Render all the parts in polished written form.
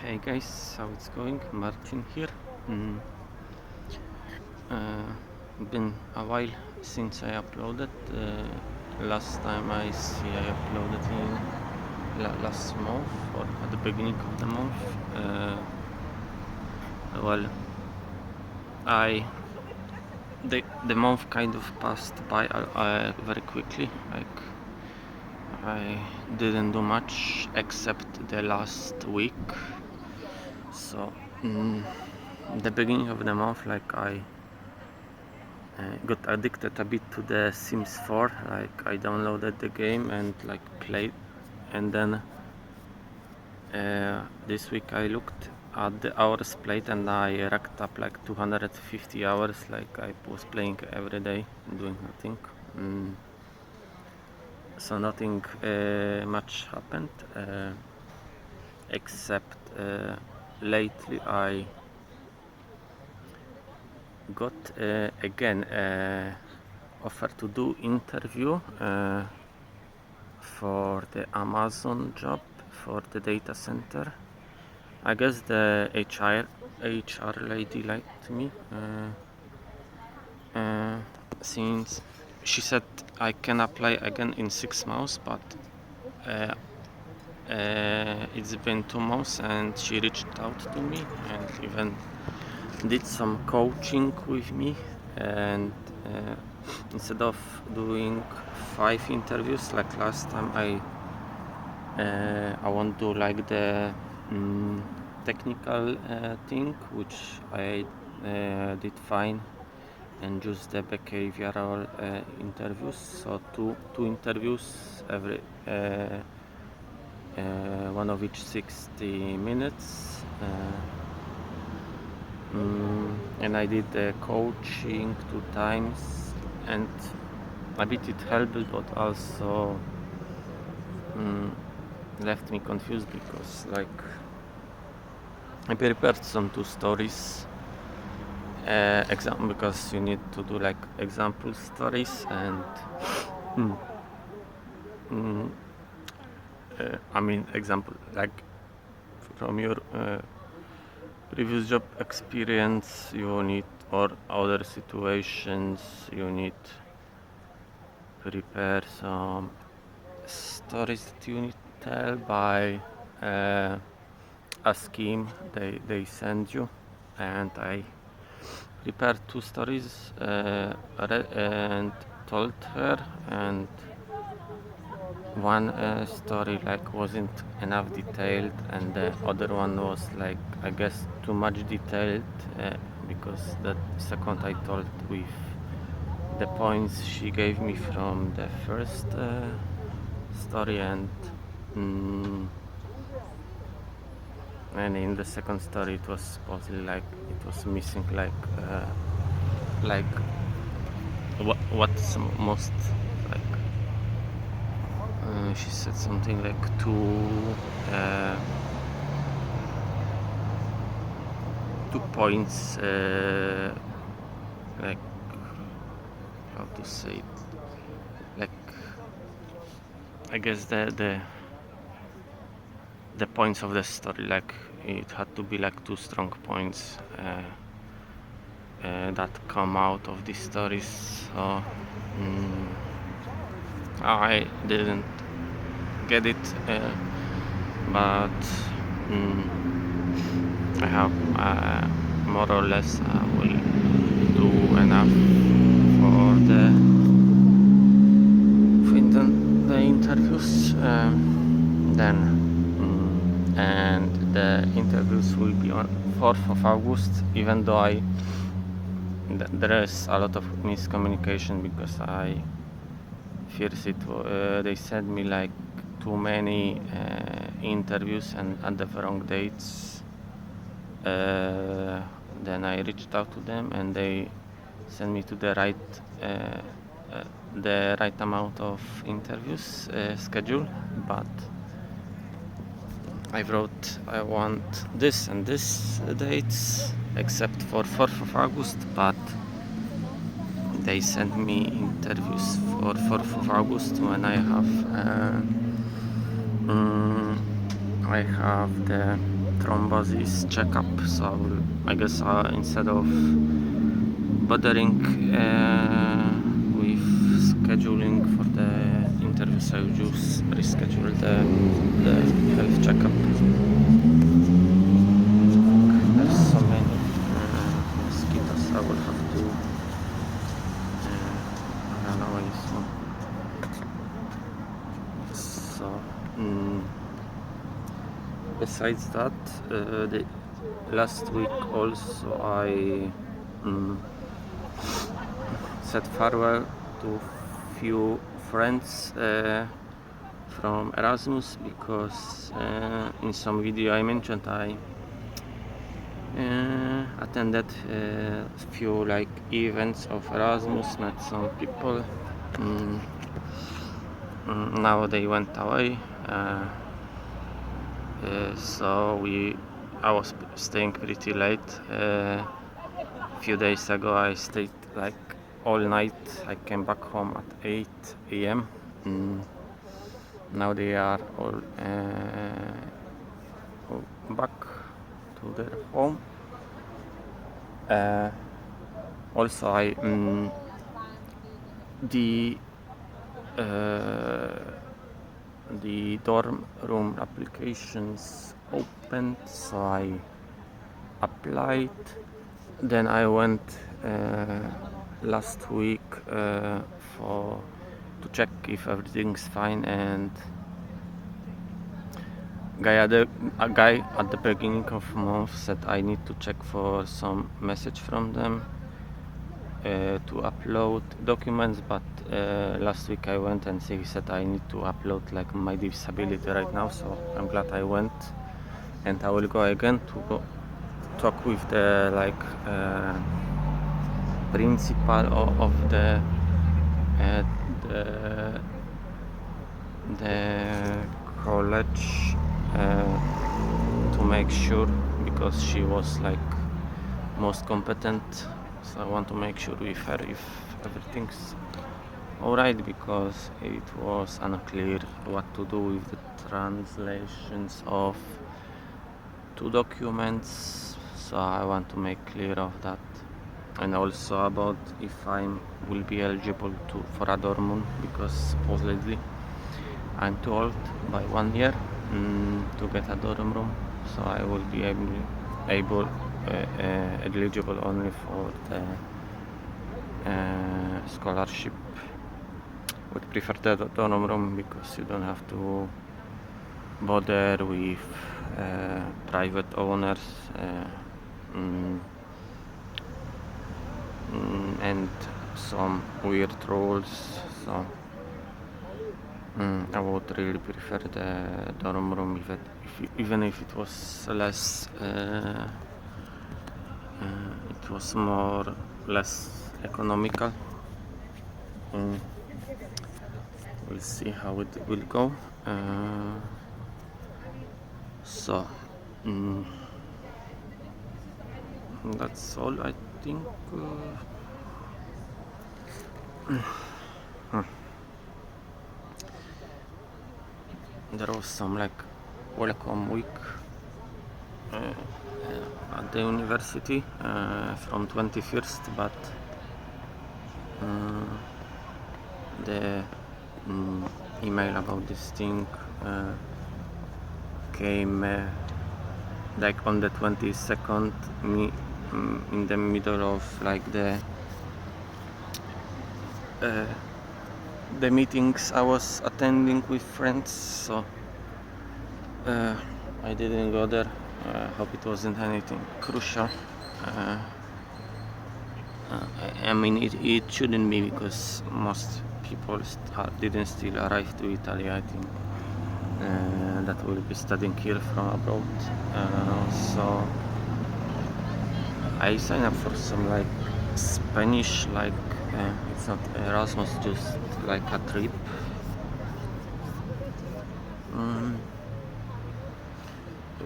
Hey guys, how it's going? Martin here. Mm, been a while since I uploaded. Last time I see I uploaded in last month or at the beginning of the month. Well, I the month kind of passed by very quickly. Like I didn't do much except the last week. So the beginning of the month, like I got addicted a bit to the Sims 4. Like I downloaded the game and like played, and then this week I looked at the hours played and I racked up like 250 hours. Like I was playing every day, doing nothing. So nothing much happened, except lately I got again offer to do interview for the Amazon job for the data center. I guess the HR lady liked me since she said I can apply again in 6 months, but it's been 2 months and she reached out to me and even did some coaching with me, and instead of doing 5 interviews like last time, I won't do like the technical thing, which I did fine, and just the behavioral interviews. So two interviews every one of each 60 minutes. And I did the coaching 2 times, and a bit it helped, but also left me confused because like I prepared some 2 stories because you need to do like example stories, and I mean example like from your previous job experience you need, or other situations you need prepare some stories that you need to tell by a scheme they send you, and I prepared 2 stories and told her, and one story like wasn't enough detailed, and the other one was like I guess too much detailed because the second I told with the points she gave me from the first story, and in the second story it was supposedly like it was missing like what's most like she said something like uh, 2 points like how to say it, like I guess the points of the story, like it had to be like 2 strong points that come out of these stories. So I didn't get it, but I have more or less will do enough for the interviews. Then and the interviews will be on 4th of August, even though there is a lot of miscommunication because I first they sent me like too many interviews and at the wrong dates. Then I reached out to them and they sent me to the right amount of interviews schedule, but I wrote I want this and this dates except for 4th of August, but they sent me interviews for 4th of August when I have the thrombosis checkup. So I guess instead of bothering with scheduling for the interviews, I will just reschedule the health checkup. There's so many mosquitoes. I will have to run away soon. So besides that, the last week also I said farewell to few friends from Erasmus, because in some video I mentioned I attended a few like events of Erasmus, met some people. Now they went away, so I was staying pretty late. A few days ago I stayed like all night. I came back home at 8 a.m. Now they are all back to their home. Also, the dorm room applications opened, so I applied. Then I went last week to check if everything's fine, and a guy at the beginning of the month said I need to check for some message from them to upload documents, but last week I went and he said I need to upload like my disability right now, so I'm glad I went, and I will go again to talk with the principal of the college to make sure, because she was like most competent, so I want to make sure with her if everything's alright, because it was unclear what to do with the translations of two documents, so I want to make clear of that, and also about if I will be eligible for a dorm room, because supposedly I'm too old by 1 year to get a dorm room, so I will be eligible only for the scholarship. Would prefer the dorm room because you don't have to bother with private owners and some weird rules, so I would really prefer the dorm room, even if it was less, it was less economical. We'll see how it will go. So that's all, I think. There was some like welcome week at the university from 21st, but the email about this thing came like on the 22nd, in the middle of like the meetings I was attending with friends, so I didn't go there. Hope it wasn't anything crucial. I mean, it shouldn't be, because most people didn't still arrive to Italy, I think, that will be studying here from abroad. So I signed up for some like Spanish, like it's not Erasmus, just like a trip.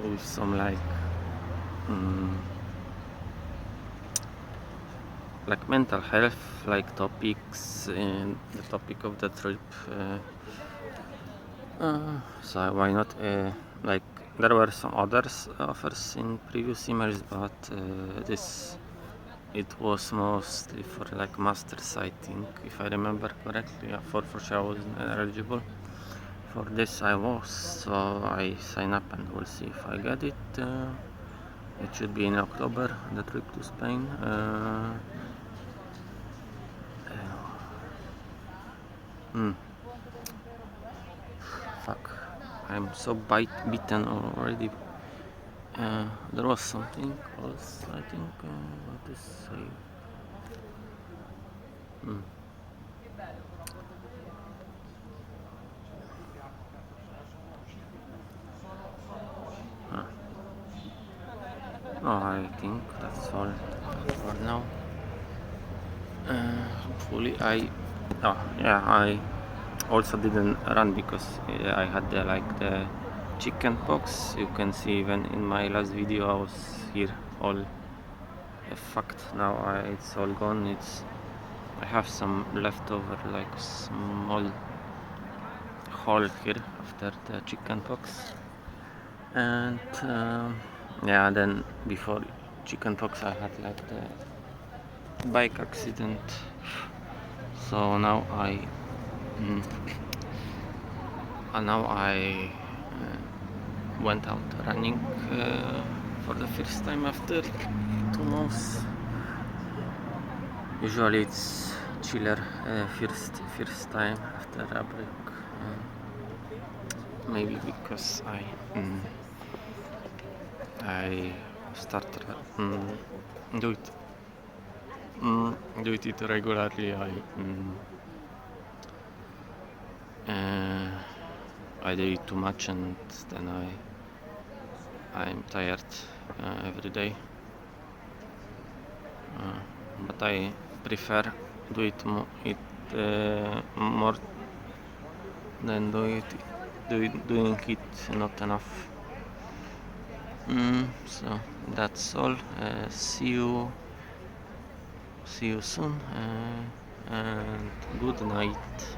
With some like mental health like topics in the topic of the trip, so why not like There were some others offers in previous emails, but it was mostly for like masters, I think, if I remember correctly. Yeah, for sure I wasn't eligible. For this I was, so I sign up and we'll see if I get it. It should be in October, the trip to Spain. Fuck, I'm so beaten already. There was something else, I think. What is save? No, I think that's all for now. Hopefully I also didn't run because I had the chicken pox. You can see even in my last video I was here all fucked. Now it's all gone. I have some leftover like small hole here after the chicken pox, and yeah, then before chicken pox I had like the bike accident. So now I went out running for the first time after 2 months. Usually it's chiller first time after a break. Maybe because I started do it do it regularly. I do it too much, and then I'm tired every day. But I prefer do it more than doing it not enough. So that's all. See you soon, and good night.